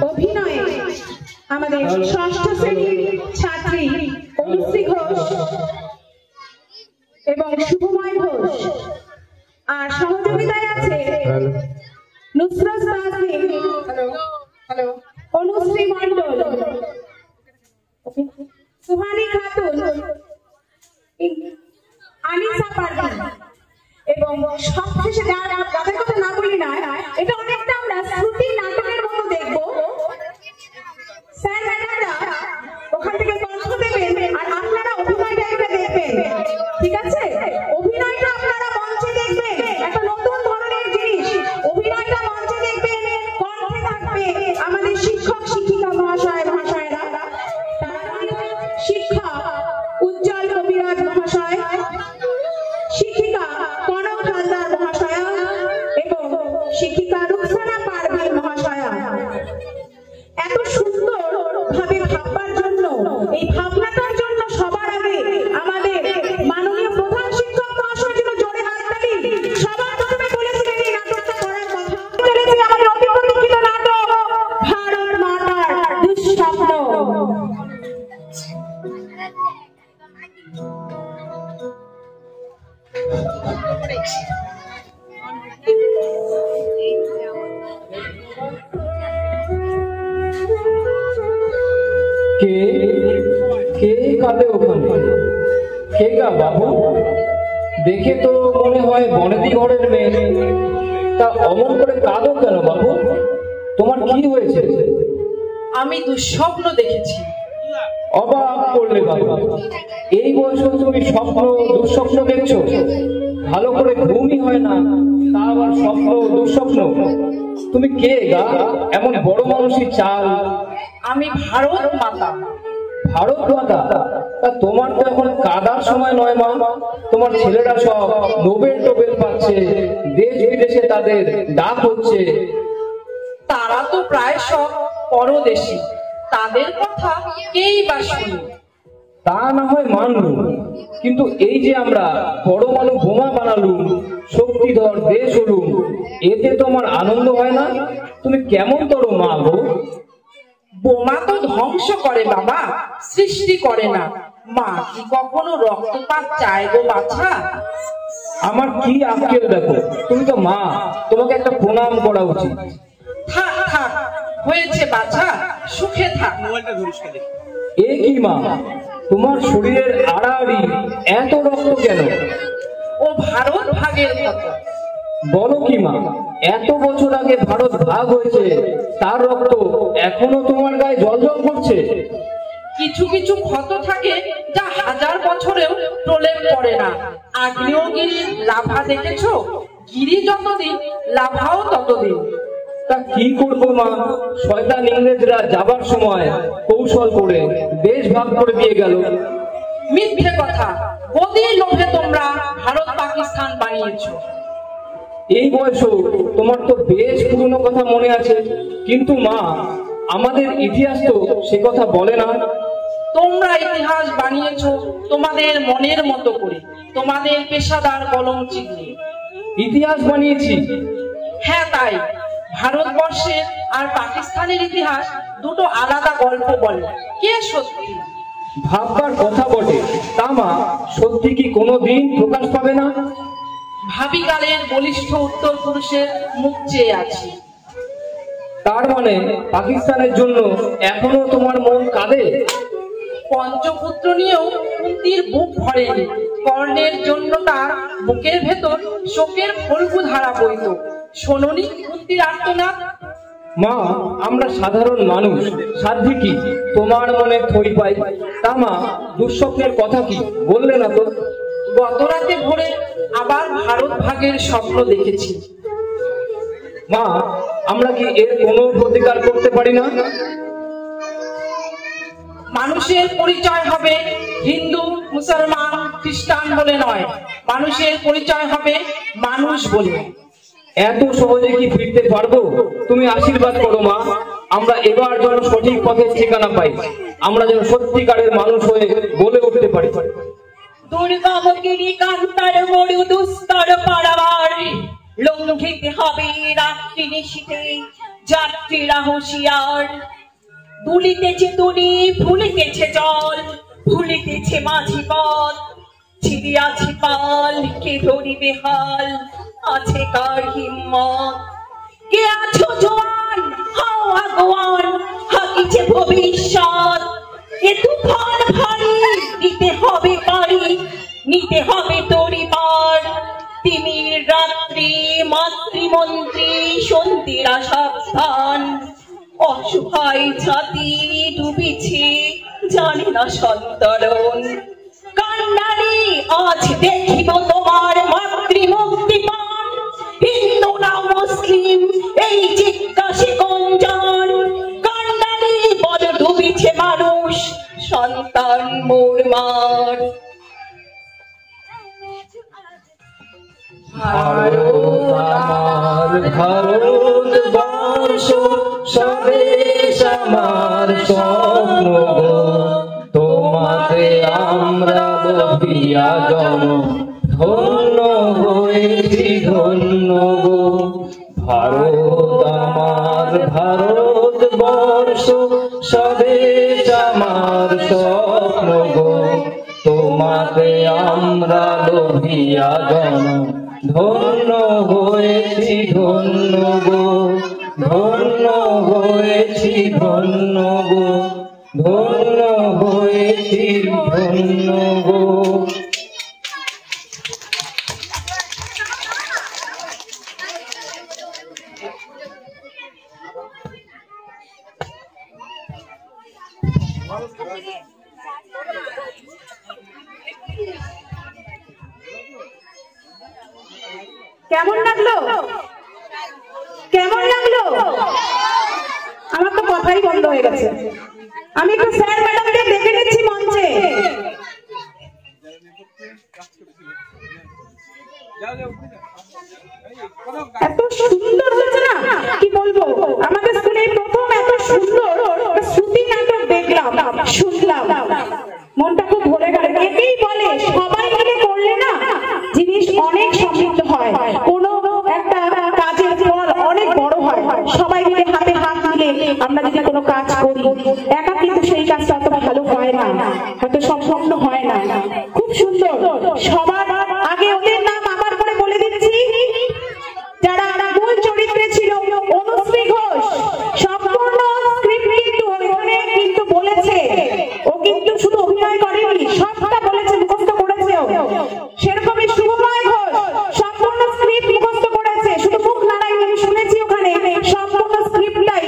অভিনয়ে আমাদের ষষ্ঠ শ্রেণীর ছাত্রী অনুশ্রী ঘোষ এবং শুভময় ঘোষ, আর সহযোগিতায় আছে নুসরাত তাসনিম, অনুশ্রী মণ্ডল, সুহানি খাতুন, আনিসা পারভিন এবং সবশেষে যাদের কথা না বলি না, এটা অনেকটা আমরা শ্রুতি নাটকের মতো দেখবো। স্যার ম্যাডামরা ওখান থেকে কণ্ঠ দেবেন আর আপনারা অভিনয়টা এটা দেখবেন, ঠিক আছে? অভিনয়টা আপনারা মঞ্চে দেখবেন, একটা নতুন ধরনের জিনিস। অভিনয়টা মঞ্চে দেখবেন, কণ্ঠে থাকবে আমাদের শিক্ষক শিক্ষিকা মহাশয় মহাশয়রা। শিক্ষক উজ্জ্বল কবিরাজ মহাশয়, শিক্ষিকা কনক হালদার মহাশয়া এবং শিক্ষিকা রুকসানা পারভিন মহাশয়া। এত সুন্দর ভাবে ভাববার জন্য, এই ভাবনাটার জন্য সবার আগে আমাদের মাননীয় প্রধান শিক্ষক মহাশয় জন্য জোরে হাততালি। সবার প্রথমে বলেছিলেন এই নাটকটা করার কথা। চলেছে আমাদের অতি প্রতীক্ষিত নাটক ভারত মাতার দুঃস্বপ্ন। কে কাঁদে ওখানে? কে গা বাবু? দেখে তো মনে হয় বনেদি ঘরের মেয়ে। তা অমন করে কাঁদো কেন বাবু? তোমার কি হয়েছে? আমি দুঃস্বপ্ন দেখেছি। অবাক করলে বাবু, এই বয়সে তুমি স্বপ্ন দুঃস্বপ্ন দেখছো? ভালো করে ঘুমই হয় না, তা আবার স্বপ্ন দুঃস্বপ্ন? তুমি কে গা? এমন বড় মানুষই চাল। আমি ভারত মাতা। ভারত মাতা? তা তোমার তো এখন কাদার সময় নয় মা। তোমার ছেলেরা সব নোবেল টোবেল পাচ্ছে, দেশ বিদেশে তাদের ডাক হচ্ছে। তারা তো প্রায় সব পরদেশী, তাদের কথা কেই বা শুনি। তা না হয় মানলুম, কিন্তু এই যে আমরা পরমাণু বোমা বানালুম, শক্তিধর দেশ হলুম, এতে তোমার আনন্দ হয় না? তুমি কেমন করো মা গো? বোমা তো ধ্বংস করে বাবা, সৃষ্টি করে না। মা কি কখনো রক্তপাত চায় গো বাছা? আমার কি আক্কেল দেখো, তুমি তো মা, তোমাকে একটা প্রণাম করা উচিত। থাক থাক, হয়েছে বাছা, সুখে থাক। এ কি মা, তোমার শরীরের আড়াআড়ি এত রক্ত কেন? ও ভারত ভাগের কথা। বলো কি মা, এত বছর আগে ভারত ভাগ হয়েছে, তার রক্ত এখনো তোমার গায়ে জ্বলজ্বল করছে? কিছু কিছু ক্ষত থাকে যা হাজার বছরেও প্রলেপ পড়ে না। আগ্নেয়গিরির লাভা দেখেছো? গিরি যতদিন লাভাও ততদিন। তা কি করবো মা, শয়তান ইংরেজরা যাবার সময় কৌশল করে দেশ ভাগ করে দিয়ে গেল। মিথ্যে কথা, গদির লোভে তোমরা ভারত পাকিস্তান বানিয়েছো। এই বয়সে তোমার তো বেশ পুরনো কথা মনে আছে, কিন্তু মা আমাদের ইতিহাস তো সে কথা বলে না। তোমরা ইতিহাস বানিয়েছো তোমাদের মনের মতো করে, তোমাদের পেশাদার কলম চিহ্নে। ইতিহাস বানিয়েছি? হ্যাঁ তাই। ভারতবর্ষের আর পাকিস্তানের ইতিহাস দুটো আলাদা গল্প বলে। কে সত্যি? ভাববার কথা বটে, তা মা সত্যি কি কোনোদিন প্রকাশ পাবে না? ভাবিকালের বলিষ্ঠ উত্তর পুরুষের মুখ চেয়ে আছি। তার মানে পাকিস্তানের জন্য এখনো তোমার মন কাঁদে? পঞ্চপুত্র নিয়েও কুন্তির বুক ভরেনি। কর্ণের জন্য তার বুকের ভেতর শোকের ফল্গু ধারা বইত। শোনোনি কুন্তির আর্তনাদ? মা আমরা সাধারণ মানুষ, সাধ্যি কি তোমার মনে থই পাই? তা মা দুঃস্বপ্নের কথা কি বললে না তো? গত রাতে ভোরে আবার ভারত ভাগের স্বপ্ন দেখেছি। মা আমরা কি এর কোনো প্রতিকার করতে পারি না? মানুষের পরিচয় হবে হিন্দু, মুসলমান, খ্রিস্টান বলে নয়, মানুষের পরিচয় হবে মানুষ বলে। এত সহজে কি ফিরতে পারবো? তুমি আশীর্বাদ করো মা, আমরা এবার যেন সঠিক পথের ঠিকানা পাই, আমরা যেন সত্যিকারের মানুষ হয়ে বলে উঠতে পারি। দুর্গমগিরি কান্তার মরু দুস্তর পারাবার লঙ্ঘিতে হবে রাত্রি নিশীথে যাত্রীরা হুঁশিয়ার, দুলিতেছে তুলি, ভুলিতেছে জল, ভুলিতেছে মাঝি পথ, ছিড়িয়াছে পাল, কে ধরিবে হাল, আছে কার হিম্মত? কে আছো জোয়ান, হাও আগুয়ান, হাকিছে ভবিষ্যৎ। এ তুফান ভারী, নিতে হবে পারি, নিতে হবে তরি পার। তিমির রাত্রি, মাতৃমন্ত্রী সন্ধিরা সাবধান। অসহায় জাতি ডুবিছে, জানে না সন্তরণ। কান্নারি আজ দেখিব তোমার মাতৃমুক্তি পান। হিন্দু না মুসলিম এই জিজ্ঞাসে গঞ্জান। কান্নারি বড় ডুবিছে মানুষ, সন্তান মোর মার। আমার ভারতবর্ষ স্বদেশ আমার স্বপ্ন গো, তোমাকে আমরা লভিয়া জন্ম ধন্য হয়েছি ধন্য গো। ভারত আমার ভারতবর্ষ স্বদেশ আমার স্বপ্ন গো, তোমাকে আমরা লভিয়া জন্ম ধন্য হয়েছি ধন্য গো, ধন্য হয়েছি ধন্য গো, ধন্য হয়েছি ধন্য গো। কেমন লাগলো? কেমন লাগলো? আমার তো কথাই বন্ধ হয়ে গেছে। আমি একটু স্যার ম্যাডামকে ডেকে নিচ্ছি মঞ্চে। এত সুন্দর হয়েছে না, কি বলবো। আমাদের স্কুলে প্রথম এত সুন্দর শ্রুতি নাটক দেখলাম, শুনলাম, মনটা খুব ভরে গেল। একেই বলে সবাই মিলে করলে না জিনিস অনেক সমৃদ্ধ হয়, কোনো একটা কাজের ফল অনেক বড় হয়। সবাই মিলে হাতে হাত মিলে আমরা যদি কোনো কাজ করি, একা কিন্তু সেই কাজটা অত ভালো হয় না, হয়তো সম্পূর্ণ হয় না। খুব সুন্দর। সবার আগে ওদের নাম আবার করে বলে দিচ্ছি। যারা মূল চরিত্রে ছিল, অনুশ্রী ঘোষ সম্পূর্ণ স্ক্রিপ্ট কিন্তু ওখানে কিন্তু বলেছে, ও কিন্তু শুধু অভিনয় করেনি, সবটা বলেছে, মুখস্থ করেছে। সেরকমই শুভময় ঘোষ সম্পূর্ণ স্ক্রিপ্ট মুখস্থ করেছে, শুধু মুখ নাড়াই, আমি শুনেছি ওখানে সম্পূর্ণ স্ক্রিপ্টটাই